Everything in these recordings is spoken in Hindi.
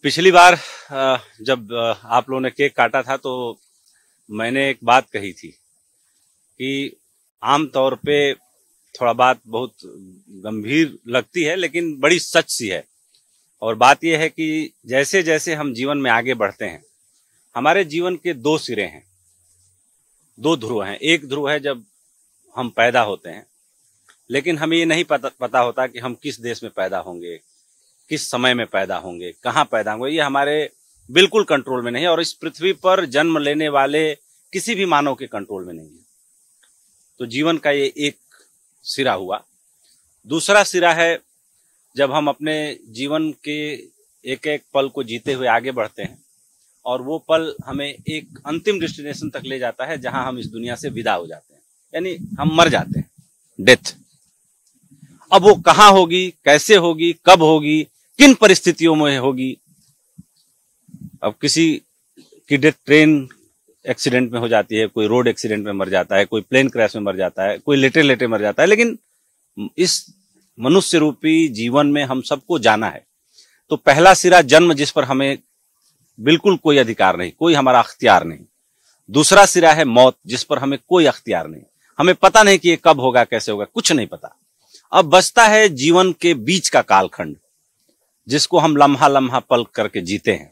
पिछली बार जब आप लोगों ने केक काटा था तो मैंने एक बात कही थी कि आम तौर पे थोड़ा बात बहुत गंभीर लगती है लेकिन बड़ी सच सी है। और बात यह है कि जैसे जैसे हम जीवन में आगे बढ़ते हैं, हमारे जीवन के दो सिरे हैं, दो ध्रुव हैं। एक ध्रुव है जब हम पैदा होते हैं, लेकिन हमें ये नहीं पता होता कि हम किस देश में पैदा होंगे, किस समय में पैदा होंगे, कहाँ पैदा होंगे। ये हमारे बिल्कुल कंट्रोल में नहीं है और इस पृथ्वी पर जन्म लेने वाले किसी भी मानव के कंट्रोल में नहीं है। तो जीवन का ये एक सिरा हुआ। दूसरा सिरा है जब हम अपने जीवन के एक एक पल को जीते हुए आगे बढ़ते हैं और वो पल हमें एक अंतिम डेस्टिनेशन तक ले जाता है जहां हम इस दुनिया से विदा हो जाते हैं, यानी हम मर जाते हैं, डेथ। अब वो कहाँ होगी, कैसे होगी, कब होगी, किन परिस्थितियों में होगी। अब किसी की डेथ ट्रेन एक्सीडेंट में हो जाती है, कोई रोड एक्सीडेंट में मर जाता है, कोई प्लेन क्रैश में मर जाता है, कोई लेटे लेटे मर जाता है, लेकिन इस मनुष्य रूपी जीवन में हम सबको जाना है। तो पहला सिरा जन्म, जिस पर हमें बिल्कुल कोई अधिकार नहीं, कोई हमारा अख्तियार नहीं। दूसरा सिरा है मौत, जिस पर हमें कोई अख्तियार नहीं, हमें पता नहीं कि ये कब होगा, कैसे होगा, कुछ नहीं पता। अब बचता है जीवन के बीच का कालखंड, जिसको हम लम्हा लम्हा पल करके जीते हैं।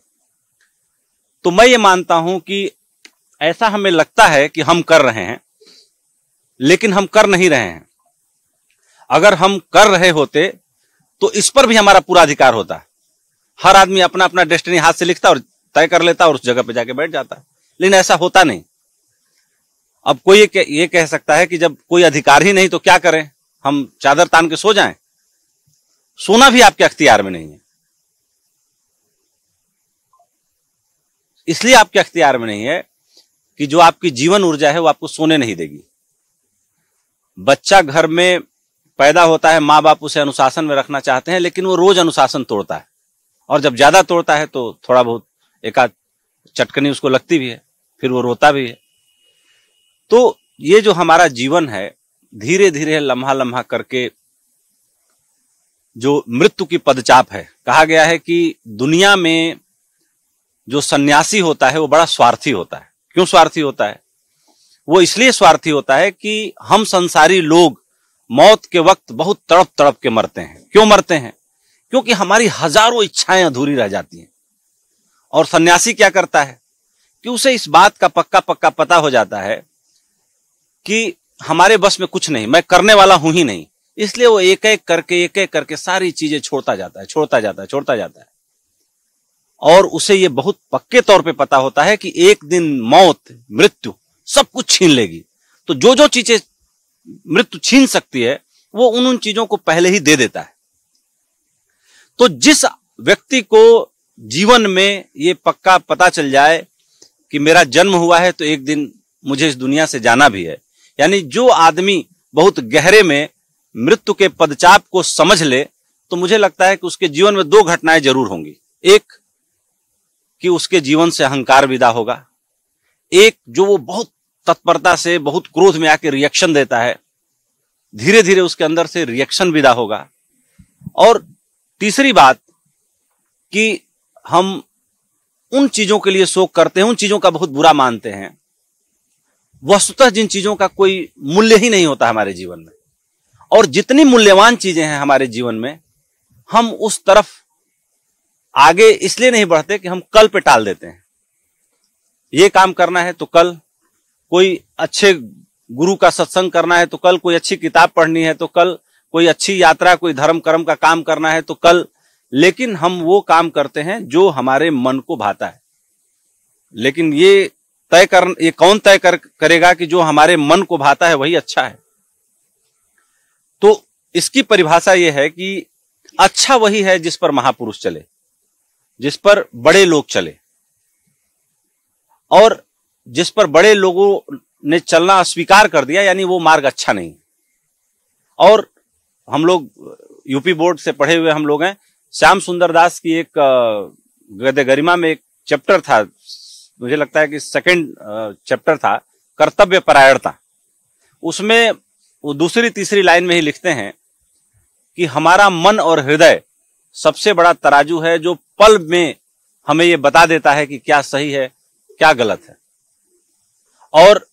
तो मैं ये मानता हूं कि ऐसा हमें लगता है कि हम कर रहे हैं, लेकिन हम कर नहीं रहे हैं। अगर हम कर रहे होते तो इस पर भी हमारा पूरा अधिकार होता। हर आदमी अपना अपना डेस्टिनी हाथ से लिखता और तय कर लेता और उस जगह पे जाके बैठ जाता, लेकिन ऐसा होता नहीं। अब कोई ये कह सकता है कि जब कोई अधिकार ही नहीं तो क्या करें, हम चादर तान के सो जाएं। सोना भी आपके अख्तियार में नहीं है, इसलिए आपके अख्तियार में नहीं है कि जो आपकी जीवन ऊर्जा है वो आपको सोने नहीं देगी। बच्चा घर में पैदा होता है, माँ बाप उसे अनुशासन में रखना चाहते हैं, लेकिन वो रोज अनुशासन तोड़ता है और जब ज्यादा तोड़ता है तो थोड़ा बहुत एकाध चटकनी उसको लगती भी है, फिर वो रोता भी है। तो ये जो हमारा जीवन है, धीरे धीरे लम्हा लम्हा करके जो मृत्यु की पदचाप है। कहा गया है कि दुनिया में जो सन्यासी होता है वो बड़ा स्वार्थी होता है। क्यों स्वार्थी होता है? वो इसलिए स्वार्थी होता है कि हम संसारी लोग मौत के वक्त बहुत तड़प तड़प के मरते हैं। क्यों मरते हैं? क्योंकि हमारी हजारों इच्छाएं अधूरी रह जाती हैं। और सन्यासी क्या करता है कि उसे इस बात का पक्का पक्का पता हो जाता है कि हमारे बस में कुछ नहीं, मैं करने वाला हूं ही नहीं, इसलिए वो एक एक करके सारी चीजें छोड़ता जाता है। और उसे ये बहुत पक्के तौर पे पता होता है कि एक दिन मौत, मृत्यु सब कुछ छीन लेगी। तो जो जो चीजें मृत्यु छीन सकती है वो उन चीजों को पहले ही दे देता है। तो जिस व्यक्ति को जीवन में ये पक्का पता चल जाए कि मेरा जन्म हुआ है तो एक दिन मुझे इस दुनिया से जाना भी है, यानी जो आदमी बहुत गहरे में मृत्यु के पदचाप को समझ ले, तो मुझे लगता है कि उसके जीवन में दो घटनाएं जरूर होंगी। एक कि उसके जीवन से अहंकार विदा होगा, एक जो वो बहुत तत्परता से, बहुत क्रोध में आके रिएक्शन देता है, धीरे धीरे उसके अंदर से रिएक्शन विदा होगा। और तीसरी बात कि हम उन चीजों के लिए शोक करते हैं, उन चीजों का बहुत बुरा मानते हैं, वस्तुतः जिन चीजों का कोई मूल्य ही नहीं होता हमारे जीवन में। और जितनी मूल्यवान चीजें हैं हमारे जीवन में, हम उस तरफ आगे इसलिए नहीं बढ़ते कि हम कल पे टाल देते हैं। ये काम करना है तो कल, कोई अच्छे गुरु का सत्संग करना है तो कल, कोई अच्छी किताब पढ़नी है तो कल, कोई अच्छी यात्रा, कोई धर्म कर्म का काम करना है तो कल। लेकिन हम वो काम करते हैं जो हमारे मन को भाता है। लेकिन ये कौन तय करेगा कि जो हमारे मन को भाता है वही अच्छा है? तो इसकी परिभाषा ये है कि अच्छा वही है जिस पर महापुरुष चले, जिस पर बड़े लोग चले। और जिस पर बड़े लोगों ने चलना अस्वीकार कर दिया, यानी वो मार्ग अच्छा नहीं। और हम लोग यूपी बोर्ड से पढ़े हुए हम लोग हैं। श्याम सुंदर दास की एक गद्य गरिमा में एक चैप्टर था, मुझे लगता है कि सेकंड चैप्टर था, कर्तव्य परायणता। उसमें वो दूसरी तीसरी लाइन में ही लिखते हैं कि हमारा मन और हृदय सबसे बड़ा तराजू है जो पल में हमें ये बता देता है कि क्या सही है क्या गलत है, और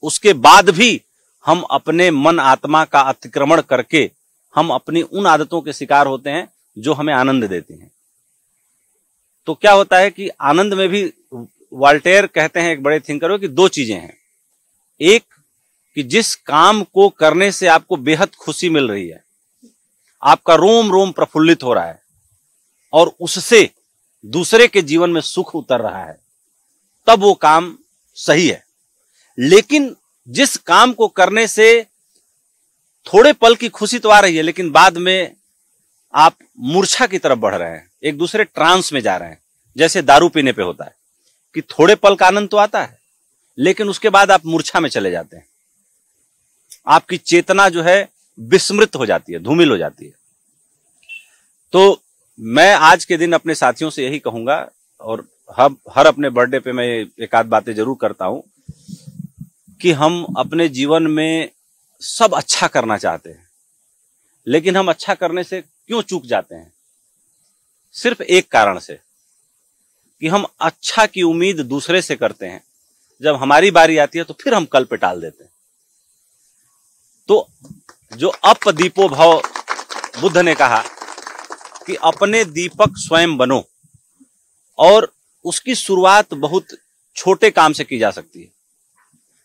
उसके बाद भी हम अपने मन आत्मा का अतिक्रमण करके हम अपनी उन आदतों के शिकार होते हैं जो हमें आनंद देती हैं। तो क्या होता है कि आनंद में भी वॉल्टेयर कहते हैं, एक बड़े थिंकर हो, कि दो चीजें हैं। एक कि जिस काम को करने से आपको बेहद खुशी मिल रही है, आपका रोम रोम प्रफुल्लित हो रहा है और उससे दूसरे के जीवन में सुख उतर रहा है, तब वो काम सही है। लेकिन जिस काम को करने से थोड़े पल की खुशी तो आ रही है, लेकिन बाद में आप मूर्छा की तरफ बढ़ रहे हैं, एक दूसरे ट्रांस में जा रहे हैं, जैसे दारू पीने पे होता है कि थोड़े पल का आनंद तो आता है, लेकिन उसके बाद आप मूर्छा में चले जाते हैं, आपकी चेतना जो है विस्मृत हो जाती है, धूमिल हो जाती है। तो मैं आज के दिन अपने साथियों से यही कहूंगा, और हर अपने बर्थडे पे मैं एक आध बातें जरूर करता हूं, कि हम अपने जीवन में सब अच्छा करना चाहते हैं, लेकिन हम अच्छा करने से क्यों चूक जाते हैं? सिर्फ एक कारण से, कि हम अच्छा की उम्मीद दूसरे से करते हैं, जब हमारी बारी आती है तो फिर हम कल पे टाल देते हैं। तो जो अप दीपो भव, बुद्ध ने कहा कि अपने दीपक स्वयं बनो, और उसकी शुरुआत बहुत छोटे काम से की जा सकती है।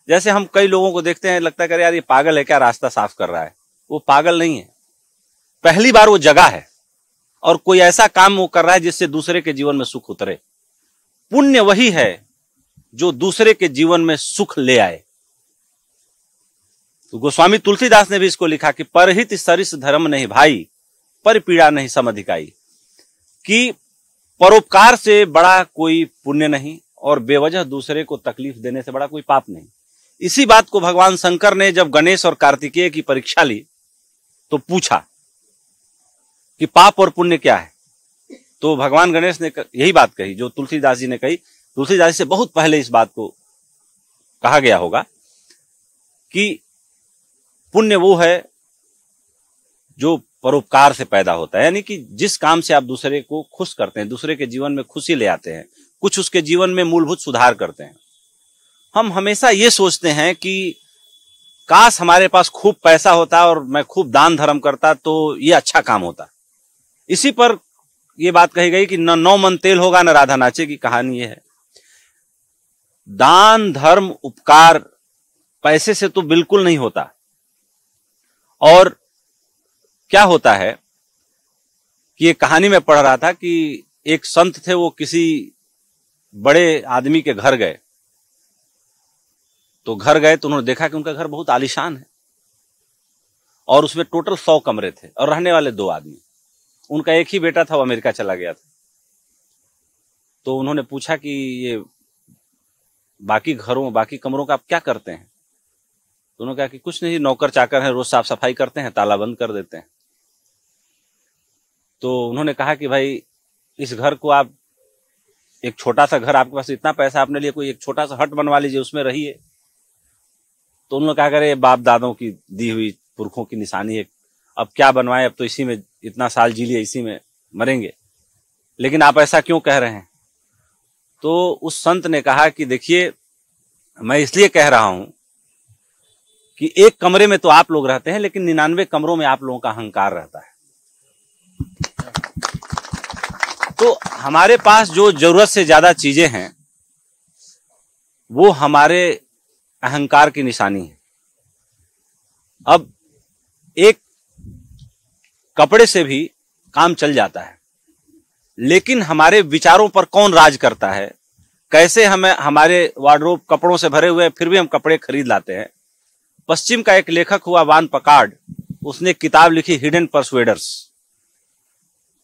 जैसे हम कई लोगों को देखते हैं, लगता है कि यार ये पागल है क्या, रास्ता साफ कर रहा है। वो पागल नहीं है, पहली बार वो जगह है और कोई ऐसा काम वो कर रहा है जिससे दूसरे के जीवन में सुख उतरे। पुण्य वही है जो दूसरे के जीवन में सुख ले आए। तो गोस्वामी तुलसीदास ने भी इसको लिखा कि परहित सरिस धर्म नहीं भाई, पर पीड़ा नहीं सम अधिकाई, कि परोपकार से बड़ा कोई पुण्य नहीं और बेवजह दूसरे को तकलीफ देने से बड़ा कोई पाप नहीं। इसी बात को भगवान शंकर ने जब गणेश और कार्तिकेय की परीक्षा ली तो पूछा कि पाप और पुण्य क्या है, तो भगवान गणेश ने यही बात कही जो तुलसीदास जी ने कही। तुलसीदास जी से बहुत पहले इस बात को कहा गया होगा कि पुण्य वो है जो परोपकार से पैदा होता है, यानी कि जिस काम से आप दूसरे को खुश करते हैं, दूसरे के जीवन में खुशी ले आते हैं, कुछ उसके जीवन में मूलभूत सुधार करते हैं। हम हमेशा ये सोचते हैं कि काश हमारे पास खूब पैसा होता और मैं खूब दान धर्म करता तो ये अच्छा काम होता। इसी पर ये बात कही गई कि न 9 मन तेल होगा न राधा नाचे की कहानी ये है। दान धर्म उपकार पैसे से तो बिल्कुल नहीं होता। और क्या होता है कि ये कहानी में पढ़ रहा था कि एक संत थे, वो किसी बड़े आदमी के घर गए, तो घर गए तो उन्होंने देखा कि उनका घर बहुत आलीशान है और उसमें टोटल 100 कमरे थे और रहने वाले 2 आदमी। उनका एक ही बेटा था, वो अमेरिका चला गया था। तो उन्होंने पूछा कि ये बाकी कमरों का आप क्या करते हैं? तो उन्होंने कहा कि कुछ नहीं, नौकर चाकर हैं, रोज साफ सफाई करते हैं, ताला बंद कर देते हैं। तो उन्होंने कहा कि भाई इस घर को आप, एक छोटा सा घर, आपके पास इतना पैसा, अपने लिए कोई एक छोटा सा हट बनवा लीजिए, उसमें रहिए। तो उन्होंने कहा करे बाप दादों की दी हुई पुरखों की निशानी है, अब क्या बनवाएं, अब तो इसी में इतना साल जी लिए, इसी में मरेंगे, लेकिन आप ऐसा क्यों कह रहे हैं? तो उस संत ने कहा कि देखिए, मैं इसलिए कह रहा हूं कि एक कमरे में तो आप लोग रहते हैं, लेकिन 99 कमरों में आप लोगों का अहंकार रहता है। तो हमारे पास जो जरूरत से ज्यादा चीजें हैं वो हमारे अहंकार की निशानी है। अब एक कपड़े से भी काम चल जाता है, लेकिन हमारे विचारों पर कौन राज करता है? कैसे हमें, हमारे वार्डरोब कपड़ों से भरे हुए फिर भी हम कपड़े खरीद लाते हैं। पश्चिम का एक लेखक हुआ वान पकार्ड, उसने किताब लिखी हिडन परसुएडर्स।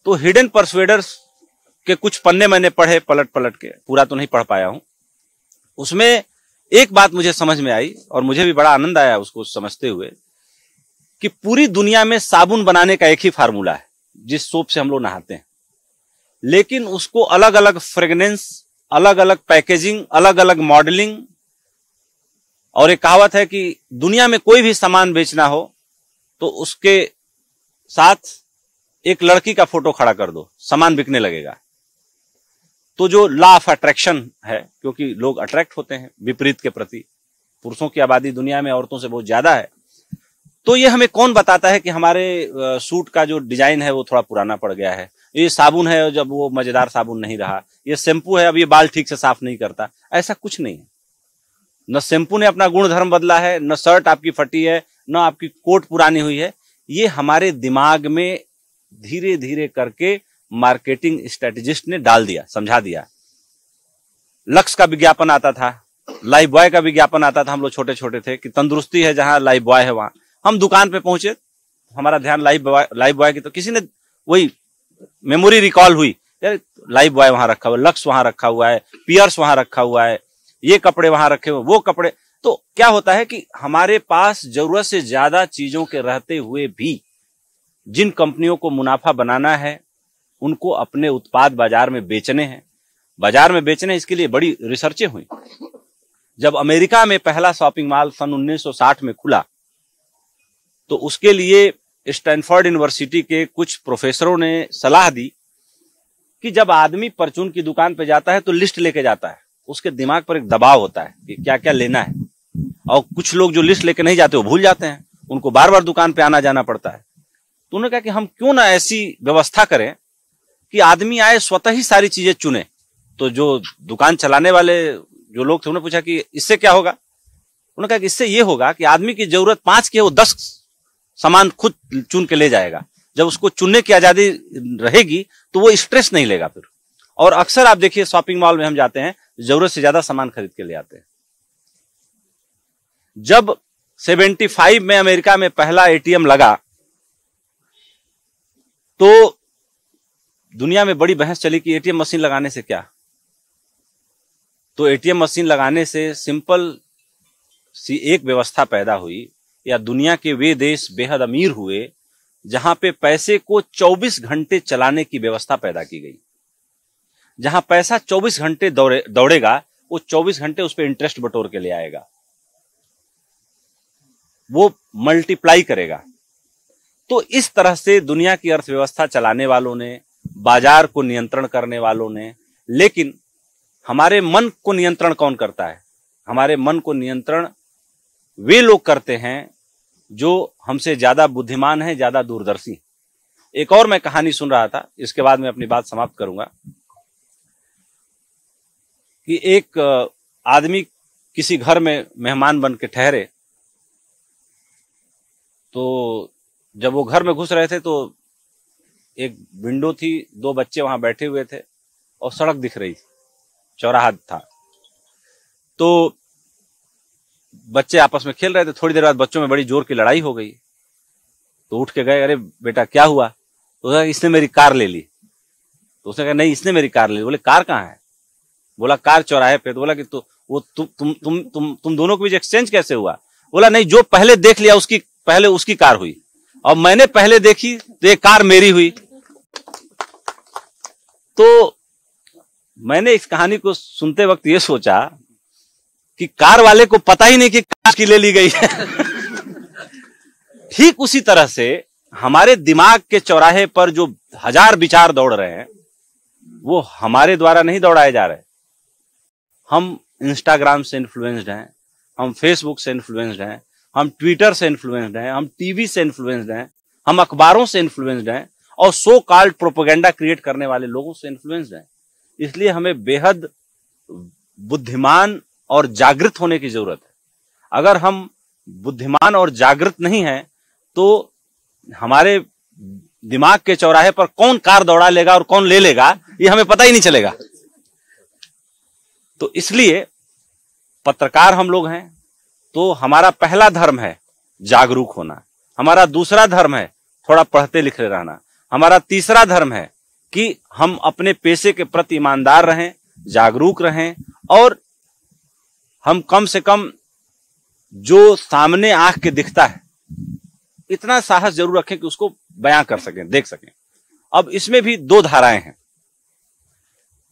तो हिडन परसुएडर्स के कुछ पन्ने मैंने पढ़े पलट पलट के, पूरा तो नहीं पढ़ पाया हूं। उसमें एक बात मुझे समझ में आई और मुझे भी बड़ा आनंद आया उसको समझते हुए, कि पूरी दुनिया में साबुन बनाने का एक ही फार्मूला है जिस सोप से हम लोग नहाते हैं, लेकिन उसको अलग अलग फ्रेग्रेंस, अलग अलग पैकेजिंग, अलग अलग मॉडलिंग। और एक कहावत है कि दुनिया में कोई भी सामान बेचना हो तो उसके साथ एक लड़की का फोटो खड़ा कर दो, सामान बिकने लगेगा। तो जो लॉ ऑफ अट्रैक्शन है, क्योंकि लोग अट्रैक्ट होते हैं विपरीत के प्रति, पुरुषों की आबादी दुनिया में औरतों से बहुत ज्यादा है, तो ये हमें कौन बताता है कि हमारे सूट का जो डिजाइन है वो थोड़ा पुराना पड़ गया है, ये साबुन है जब वो मजेदार साबुन नहीं रहा, ये शैम्पू है अब ये बाल ठीक से साफ नहीं करता। ऐसा कुछ नहीं है। न शैम्पू ने अपना गुणधर्म बदला है, न शर्ट आपकी फटी है, न आपकी कोट पुरानी हुई है। ये हमारे दिमाग में धीरे धीरे करके मार्केटिंग स्ट्रेटेजिस्ट ने डाल दिया, समझा दिया। लक्स का विज्ञापन आता था, लाइफ बॉय का विज्ञापन आता था, हम लोग छोटे छोटे थे कि तंदुरुस्ती है जहां लाइफ बॉय है वहां। हम दुकान पे पहुंचे, हमारा ध्यान लाइफ बॉय की, तो किसी ने वही मेमोरी रिकॉल हुई, यार लाइफ बॉय वहां रखा हुआ है, लक्स वहां रखा हुआ है, पियर्स वहां रखा हुआ है, ये कपड़े वहां रखे हुए, वो कपड़े। तो क्या होता है कि हमारे पास जरूरत से ज्यादा चीजों के रहते हुए भी जिन कंपनियों को मुनाफा बनाना है उनको अपने उत्पाद बाजार में बेचने हैं, इसके लिए बड़ी रिसर्चें हुई। जब अमेरिका में पहला शॉपिंग मॉल सन 1960 में खुला तो उसके लिए स्टैनफोर्ड यूनिवर्सिटी के कुछ प्रोफेसरों ने सलाह दी कि जब आदमी परचून की दुकान पे जाता है तो लिस्ट लेके जाता है, उसके दिमाग पर एक दबाव होता है कि क्या क्या लेना है, और कुछ लोग जो लिस्ट लेके नहीं जाते वो भूल जाते हैं, उनको बार बार दुकान पे आना जाना पड़ता है। तो उन्होंने कहा कि हम क्यों ना ऐसी व्यवस्था करें कि आदमी आए स्वतः ही सारी चीजें चुने। तो जो दुकान चलाने वाले जो लोग थे उन्होंने पूछा कि इससे क्या होगा। उन्होंने कहा कि इससे ये होगा कि आदमी की जरूरत 5 की है, वो 10 सामान खुद चुन के ले जाएगा। जब उसको चुनने की आजादी रहेगी तो वो स्ट्रेस नहीं लेगा फिर। और अक्सर आप देखिए शॉपिंग मॉल में हम जाते हैं, जरूरत से ज्यादा सामान खरीद के ले आते हैं। जब 75 में अमेरिका में पहला एटीएम लगा तो दुनिया में बड़ी बहस चली कि एटीएम मशीन लगाने से क्या। तो एटीएम मशीन लगाने से सिंपल सी एक व्यवस्था पैदा हुई, या दुनिया के वे देश बेहद अमीर हुए जहां पे पैसे को 24 घंटे चलाने की व्यवस्था पैदा की गई। जहां पैसा 24 घंटे दौड़ेगा वो 24 घंटे उस पर इंटरेस्ट बटोर के ले आएगा, वो मल्टीप्लाई करेगा। तो इस तरह से दुनिया की अर्थव्यवस्था चलाने वालों ने, बाजार को नियंत्रण करने वालों ने, लेकिन हमारे मन को नियंत्रण कौन करता है? हमारे मन को नियंत्रण वे लोग करते हैं जो हमसे ज्यादा बुद्धिमान हैं, ज्यादा दूरदर्शी। एक और मैं कहानी सुन रहा था, इसके बाद मैं अपनी बात समाप्त करूंगा, कि एक आदमी किसी घर में मेहमान बन के ठहरे, तो जब वो घर में घुस रहे थे तो एक विंडो थी, 2 बच्चे वहां बैठे हुए थे और सड़क दिख रही थी, चौराहा था। तो बच्चे आपस में खेल रहे थे। थोड़ी देर बाद बच्चों में बड़ी जोर की लड़ाई हो गई। तो उठ के गए, अरे बेटा क्या हुआ? तो इसने मेरी कार ले ली। तो उसने कहा नहीं, इसने मेरी कार ले ली। बोले कार कहाँ है? बोला कार चौराहे पे। तो बोला कि तो वो तुम दोनों के बीच एक्सचेंज कैसे हुआ? बोला नहीं, जो पहले देख लिया उसकी पहले उसकी कार हुई, और मैंने पहले देखी तो ये कार मेरी हुई। तो मैंने इस कहानी को सुनते वक्त ये सोचा कि कार वाले को पता ही नहीं कि कार की ले ली गई है। ठीक उसी तरह से हमारे दिमाग के चौराहे पर जो 1000 विचार दौड़ रहे हैं वो हमारे द्वारा नहीं दौड़ाए जा रहे। हम इंस्टाग्राम से इन्फ्लुएंस्ड हैं, हम फेसबुक से इन्फ्लुएंस्ड हैं, हम ट्विटर से इन्फ्लुएंस्ड हैं, हम टीवी से इन्फ्लुएंस्ड हैं, हम अखबारों से इन्फ्लुएंस्ड हैं, और सो कॉल्ड प्रोपेगेंडा क्रिएट करने वाले लोगों से इन्फ्लुएंस्ड हैं। इसलिए हमें बेहद बुद्धिमान और जागृत होने की जरूरत है। अगर हम बुद्धिमान और जागृत नहीं हैं तो हमारे दिमाग के चौराहे पर कौन कार दौड़ा लेगा और कौन ले लेगा ये हमें पता ही नहीं चलेगा। तो इसलिए पत्रकार हम लोग हैं तो हमारा पहला धर्म है जागरूक होना, हमारा दूसरा धर्म है थोड़ा पढ़ते लिखते रहना, हमारा तीसरा धर्म है कि हम अपने पेशे के प्रति ईमानदार रहें, जागरूक रहें, और हम कम से कम जो सामने आंख के दिखता है इतना साहस जरूर रखें कि उसको बयां कर सकें, देख सकें। अब इसमें भी 2 धाराएं हैं।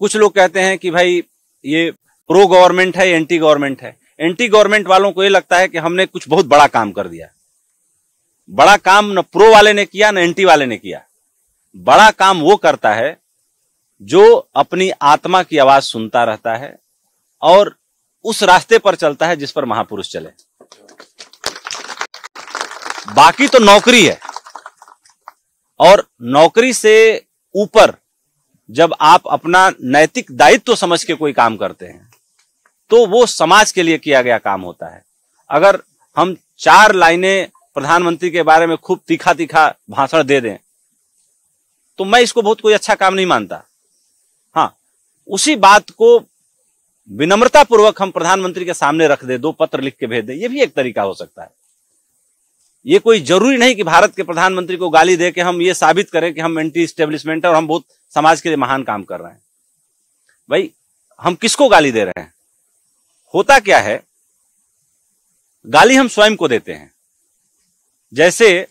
कुछ लोग कहते हैं कि भाई ये प्रो गवर्नमेंट है, एंटी गवर्नमेंट है। एंटी गवर्नमेंट वालों को ये लगता है कि हमने कुछ बहुत बड़ा काम कर दिया। बड़ा काम न प्रो वाले ने किया न एंटी वाले ने किया। बड़ा काम वो करता है जो अपनी आत्मा की आवाज सुनता रहता है और उस रास्ते पर चलता है जिस पर महापुरुष चले। बाकी तो नौकरी है, और नौकरी से ऊपर जब आप अपना नैतिक दायित्व समझ के कोई काम करते हैं तो वो समाज के लिए किया गया काम होता है। अगर हम 4 लाइनें प्रधानमंत्री के बारे में खूब तीखा तीखा भाषण दे दें तो मैं इसको बहुत कोई अच्छा काम नहीं मानता। हाँ, उसी बात को विनम्रता पूर्वक हम प्रधानमंत्री के सामने रख दे, 2 पत्र लिख के भेज दें, ये भी एक तरीका हो सकता है। ये कोई जरूरी नहीं कि भारत के प्रधानमंत्री को गाली दे के हम ये साबित करें कि हम एंटी एस्टेब्लिशमेंट है और हम बहुत समाज के लिए महान काम कर रहे हैं। भाई, हम किसको गाली दे रहे हैं? होता क्या है, गाली हम स्वयं को देते हैं। जैसे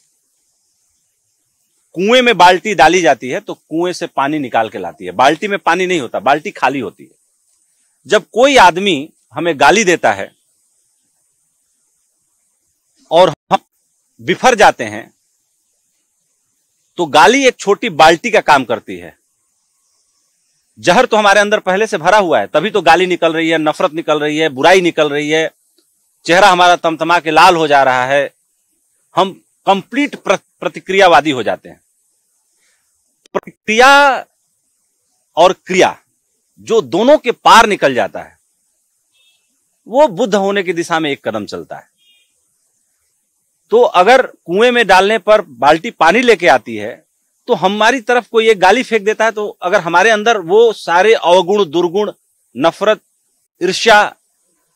कुएं में बाल्टी डाली जाती है तो कुएं से पानी निकाल के लाती है, बाल्टी में पानी नहीं होता, बाल्टी खाली होती है। जब कोई आदमी हमें गाली देता है और हम बिफर जाते हैं तो गाली एक छोटी बाल्टी का काम करती है। जहर तो हमारे अंदर पहले से भरा हुआ है, तभी तो गाली निकल रही है, नफरत निकल रही है, बुराई निकल रही है, चेहरा हमारा तमतमा के लाल हो जा रहा है, हम कंप्लीट प्रतिक्रियावादी हो जाते हैं। प्रतिक्रिया और क्रिया जो दोनों के पार निकल जाता है वो बुद्ध होने की दिशा में एक कदम चलता है। तो अगर कुएं में डालने पर बाल्टी पानी लेके आती है तो हमारी तरफ कोई एक गाली फेंक देता है, तो अगर हमारे अंदर वो सारे अवगुण, दुर्गुण, नफरत, ईर्ष्या,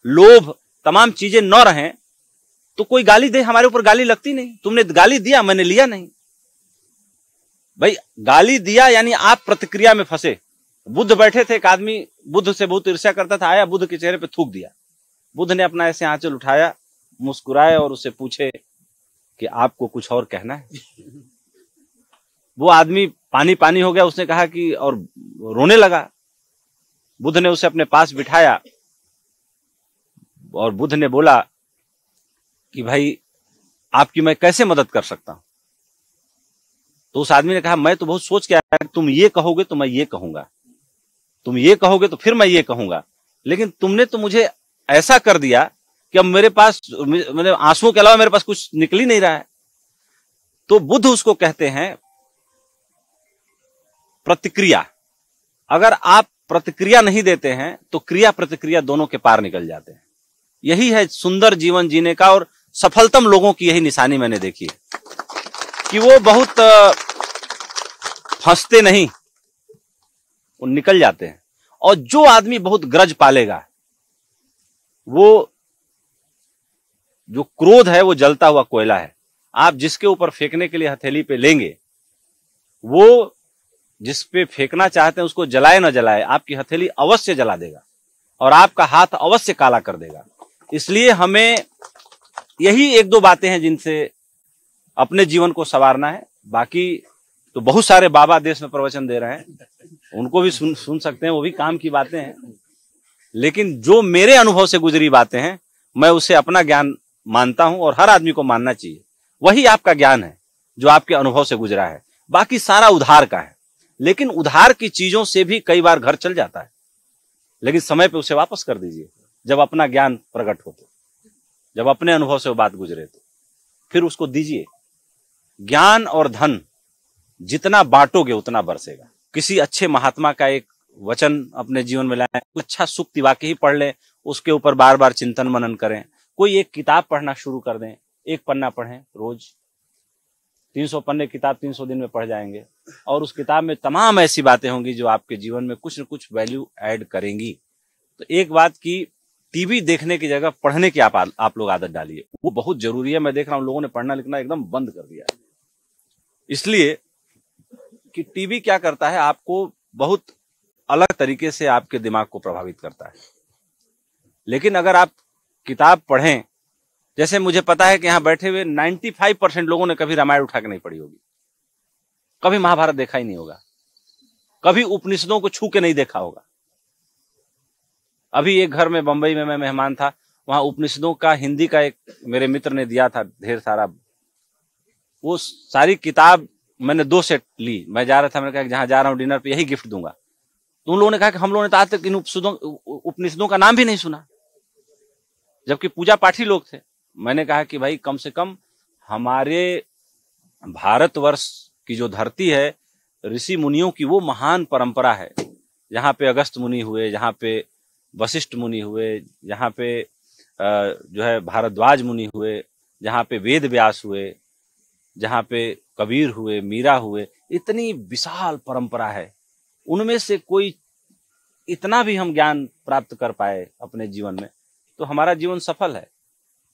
लोभ, तमाम चीजें न रहें तो कोई गाली दे, हमारे ऊपर गाली लगती नहीं। तुमने गाली दिया, मैंने लिया नहीं। भाई, गाली दिया यानी आप प्रतिक्रिया में फंसे। बुद्ध बैठे थे, एक आदमी बुद्ध से बहुत ईर्ष्या करता था, आया बुद्ध के चेहरे पे थूक दिया। बुद्ध ने अपना ऐसे आंचल उठाया, मुस्कुराए और उससे पूछे कि आपको कुछ और कहना है? वो आदमी पानी पानी हो गया, उसने कहा कि, और रोने लगा। बुद्ध ने उसे अपने पास बिठाया और बुद्ध ने बोला कि भाई, आपकी मैं कैसे मदद कर सकता हूं? तो उस आदमी ने कहा, मैं तो बहुत सोच के आया, तुम ये कहोगे तो मैं ये कहूंगा, तुम ये कहोगे तो फिर मैं ये कहूंगा, लेकिन तुमने तो मुझे ऐसा कर दिया कि अब मेरे पास, मेरे आंसुओं के अलावा मेरे पास कुछ निकल ही नहीं रहा है। तो बुद्ध उसको कहते हैं प्रतिक्रिया। अगर आप प्रतिक्रिया नहीं देते हैं तो क्रिया प्रतिक्रिया दोनों के पार निकल जाते हैं। यही है सुंदर जीवन जीने का, और सफलतम लोगों की यही निशानी मैंने देखी है कि वो बहुत फंसते नहीं, वो निकल जाते हैं। और जो आदमी बहुत ग्रज पालेगा, वो जो क्रोध है वो जलता हुआ कोयला है। आप जिसके ऊपर फेंकने के लिए हथेली पे लेंगे, वो जिस पे फेंकना चाहते हैं उसको जलाए ना जलाए, आपकी हथेली अवश्य जला देगा और आपका हाथ अवश्य काला कर देगा। इसलिए हमें यही 1-2 बातें हैं जिनसे अपने जीवन को संवारना है। बाकी तो बहुत सारे बाबा देश में प्रवचन दे रहे हैं, उनको भी सुन सकते हैं, वो भी काम की बातें हैं। लेकिन जो मेरे अनुभव से गुजरी बातें हैं, मैं उसे अपना ज्ञान मानता हूं और हर आदमी को मानना चाहिए। वही आपका ज्ञान है जो आपके अनुभव से गुजरा है। बाकी सारा उधार का है, लेकिन उधार की चीजों से भी कई बार घर चल जाता है। लेकिन समय पे उसे वापस कर दीजिए, जब अपना ज्ञान प्रकट हो तो, जब अपने अनुभव से वो बात गुजरे तो फिर उसको दीजिए। ज्ञान और धन जितना बांटोगे उतना बरसेगा। किसी अच्छे महात्मा का एक वचन अपने जीवन में लाएं, कुछ अच्छा सुक्ति वाक्य ही पढ़ लें, उसके ऊपर बार बार चिंतन मनन करें। कोई एक किताब पढ़ना शुरू कर दें, 1 पन्ना पढ़ें रोज। 300 पन्ने किताब 300 दिन में पढ़ जाएंगे, और उस किताब में तमाम ऐसी बातें होंगी जो आपके जीवन में कुछ न कुछ वैल्यू ऐड करेंगी। तो एक बात की, टीवी देखने की जगह पढ़ने की आप लोग आदत डालिए, वो बहुत जरूरी है। मैं देख रहा हूं लोगों ने पढ़ना लिखना एकदम बंद कर दिया है, इसलिए कि टीवी क्या करता है, आपको बहुत अलग तरीके से आपके दिमाग को प्रभावित करता है। लेकिन अगर आप किताब पढ़ें, जैसे मुझे पता है कि यहां बैठे हुए 95% लोगों ने कभी रामायण उठा के नहीं पढ़ी होगी, कभी महाभारत देखा ही नहीं होगा, कभी उपनिषदों को छू के नहीं देखा होगा। अभी एक घर में बंबई में मैं मेहमान था, वहां उपनिषदों का हिंदी का एक मेरे मित्र ने दिया था ढेर सारा, वो सारी किताब मैंने 2 सेट ली। मैं जा रहा था, मैंने कहा जहां जा रहा हूं डिनर पे यही गिफ्ट दूंगा। तो उन लोगों ने कहा कि हम लोगों ने तो आज तक इन उपनिषदों का नाम भी नहीं सुना, जबकि पूजा पाठी लोग थे। मैंने कहा कि भाई कम से कम हमारे भारतवर्ष की जो धरती है, ऋषि मुनियों की वो महान परंपरा है, जहाँ पे अगस्त मुनि हुए, जहाँ पे वशिष्ठ मुनि हुए, जहाँ पे जो है भारद्वाज मुनि हुए, जहाँ पे वेद व्यास हुए, जहाँ पे कबीर हुए, मीरा हुए, इतनी विशाल परंपरा है। उनमें से कोई इतना भी हम ज्ञान प्राप्त कर पाए अपने जीवन में तो हमारा जीवन सफल है।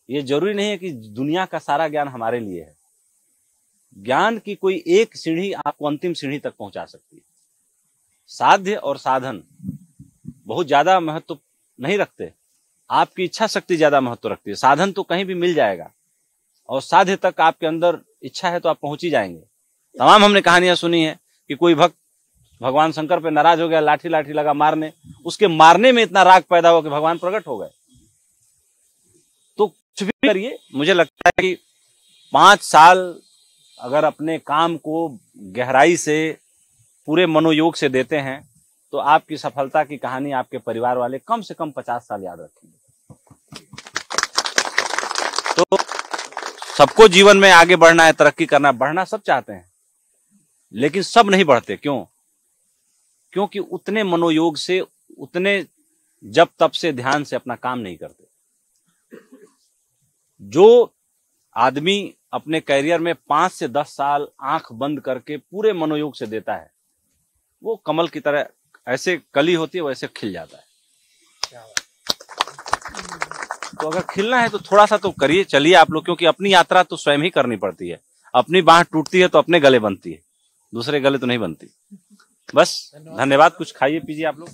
ये जरूरी नहीं है कि दुनिया का सारा ज्ञान हमारे लिए है। ज्ञान की कोई एक सीढ़ी आपको अंतिम सीढ़ी तक पहुंचा सकती है। साध्य और साधन बहुत ज्यादा महत्व नहीं रखते, आपकी इच्छा शक्ति ज्यादा महत्व रखती है। साधन तो कहीं भी मिल जाएगा और साध्य तक आपके अंदर इच्छा है तो आप पहुंच ही जाएंगे। तमाम हमने कहानियां सुनी है कि कोई भक्त भगवान शंकर पे नाराज हो गया, लाठी लाठी लगा मारने, उसके मारने में इतना राग पैदा हो कि भगवान प्रकट हो गए। तो कुछ भी करिए, मुझे लगता है कि 5 साल अगर अपने काम को गहराई से पूरे मनोयोग से देते हैं तो आपकी सफलता की कहानी आपके परिवार वाले कम से कम 50 साल याद रखेंगे। तो सबको जीवन में आगे बढ़ना है, तरक्की करना, बढ़ना सब चाहते हैं, लेकिन सब नहीं बढ़ते। क्यों? क्योंकि उतने मनोयोग से, उतने जप तप से, ध्यान से अपना काम नहीं करते। जो आदमी अपने कैरियर में 5 से 10 साल आंख बंद करके पूरे मनोयोग से देता है, वो कमल की तरह ऐसे कली होती है वैसे खिल जाता है। तो अगर खिलना है तो थोड़ा सा तो करिए, चलिए आप लोग, क्योंकि अपनी यात्रा तो स्वयं ही करनी पड़ती है। अपनी बांह टूटती है तो अपने गले बनती है, दूसरे गले तो नहीं बनती। बस धन्यवाद। कुछ खाइए पीजिए आप लोग।